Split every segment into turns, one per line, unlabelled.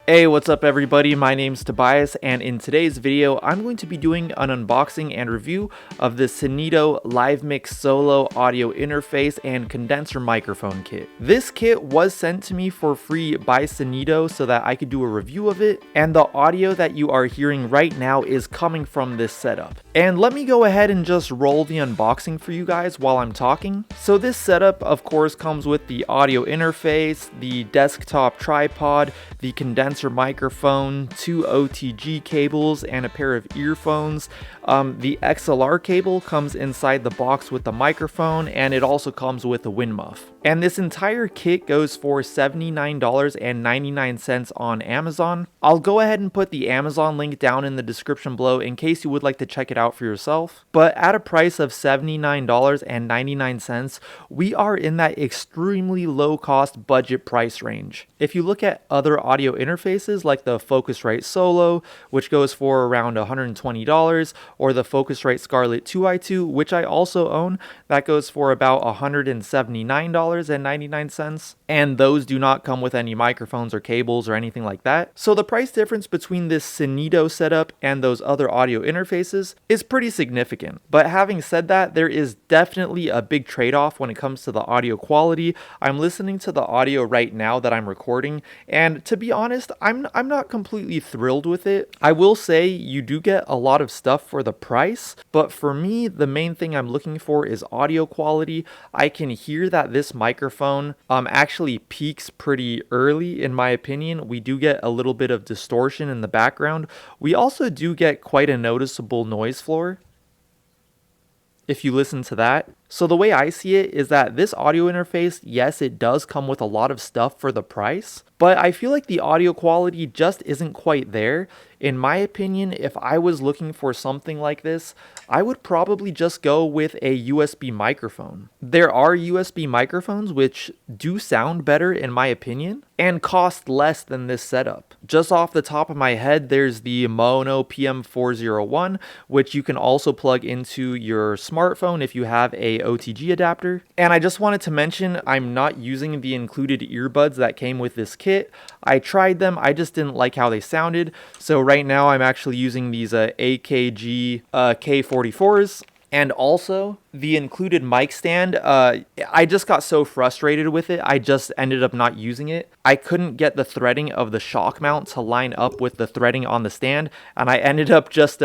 Hey, what's up everybody? My name's Tobias, and in today's video, I'm going to be doing an unboxing and review of the Synido LiveMix Solo audio interface and condenser microphone kit. This kit was sent to me for free by Synido so that I could do a review of it, and the audio that you are hearing right now is coming from this setup. And let me go ahead and just roll the unboxing for you guys while I'm talking. So this setup, of course, comes with the audio interface, the desktop tripod, the condenser microphone, two OTG cables, and a pair of earphones. The XLR cable comes inside the box with the microphone, and it also comes with a wind muff. And this entire kit goes for $79.99 on Amazon. I'll go ahead and put the Amazon link down in the description below in case you would like to check it out for yourself. But at a price of $79.99, we are in that extremely low cost budget price range. If you look at other audio interfaces like the Focusrite Solo, which goes for around $120, or the Focusrite Scarlett 2i2, which I also own, that goes for about $179.99, and those do not come with any microphones or cables or anything like that. So the price difference between this Synido setup and those other audio interfaces is pretty significant. But having said that, there is definitely a big trade-off when it comes to the audio quality. I'm listening to the audio right now that I'm recording, and to be honest, I'm not completely thrilled with it. I will say you do get a lot of stuff for the price, but for me, the main thing I'm looking for is audio quality. I can hear that this microphone actually peaks pretty early, in my opinion. We do get a little bit of distortion in the background. We also do get quite a noticeable noise floor if you listen to that. So the way I see it is that this audio interface, yes, it does come with a lot of stuff for the price, but I feel like the audio quality just isn't quite there. In my opinion, if I was looking for something like this, I would probably just go with a USB microphone. There are USB microphones which do sound better in my opinion and cost less than this setup. Just off the top of my head, there's the Mono PM401, which you can also plug into your smartphone if you have a OTG adapter. And I just wanted to mention, I'm not using the included earbuds that came with this kit. I tried them, I just didn't like how they sounded. So right now I'm actually using these AKG K44s. And also, the included mic stand, I just got so frustrated with it, I just ended up not using it. I couldn't get the threading of the shock mount to line up with the threading on the stand, and I ended up just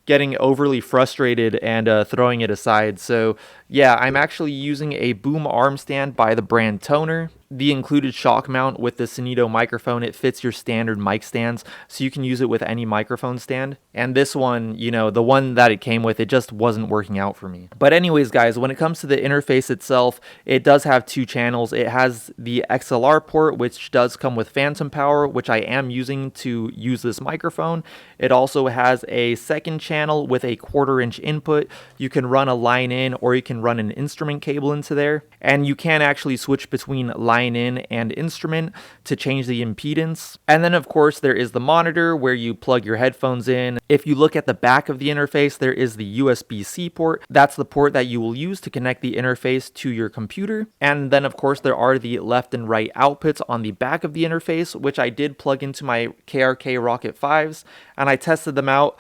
getting overly frustrated and throwing it aside. So yeah, I'm actually using a boom arm stand by the brand Toner. The included shock mount with the Synido microphone, it fits your standard mic stands, so you can use it with any microphone stand. And this one, you know, the one that it came with, it just wasn't working out for me. But anyways, guys, when it comes to the interface itself, it does have two channels. It has the XLR port, which does come with phantom power, which I am using to use this microphone. It also has a second channel with a 1/4-inch input. You can run a line in, or you can run an instrument cable into there. And you can actually switch between line in and instrument to change the impedance. And then of course there is the monitor where you plug your headphones in. If you look at the back of the interface, there is the USB-C port. That's the port that you will use to connect the interface to your computer. And then of course there are the left and right outputs on the back of the interface, which I did plug into my KRK Rocket 5s, and I tested them out.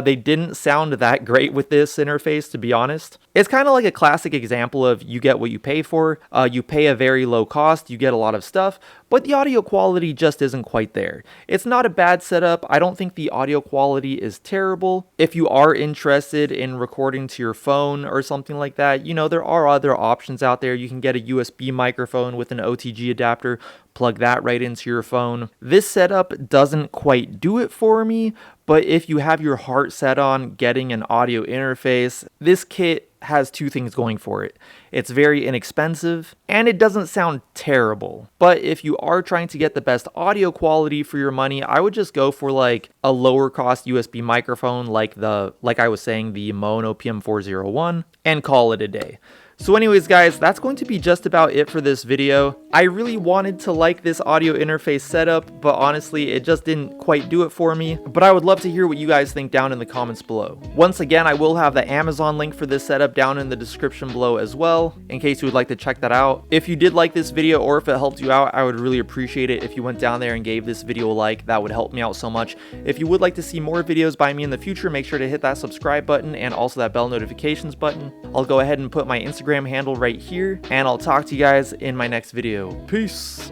They didn't sound that great with this interface, to be honest. It's kind of like a classic example of you get what you pay for. You pay a very low cost, you get a lot of stuff, but the audio quality just isn't quite there. It's not a bad setup. I don't think the audio quality is terrible. If you are interested in recording to your phone or something like that, you know, there are other options out there. You can get a USB microphone with an OTG adapter, plug that right into your phone. This setup doesn't quite do it for me, but if you have your heart set on getting an audio interface, this kit has two things going for it. It's very inexpensive, and it doesn't sound terrible. But if you are trying to get the best audio quality for your money, I would just go for like a lower cost USB microphone like I was saying, the Mono PM401, and call it a day. So anyways guys, that's going to be just about it for this video. I really wanted to like this audio interface setup, but honestly it just didn't quite do it for me. But I would love to hear what you guys think down in the comments below. Once again, I will have the Amazon link for this setup down in the description below as well, in case you would like to check that out. If you did like this video or if it helped you out, I would really appreciate it if you went down there and gave this video a like. That would help me out so much. If you would like to see more videos by me in the future, make sure to hit that subscribe button and also that bell notifications button. I'll go ahead and put my Instagram handle right here, and I'll talk to you guys in my next video. Peace!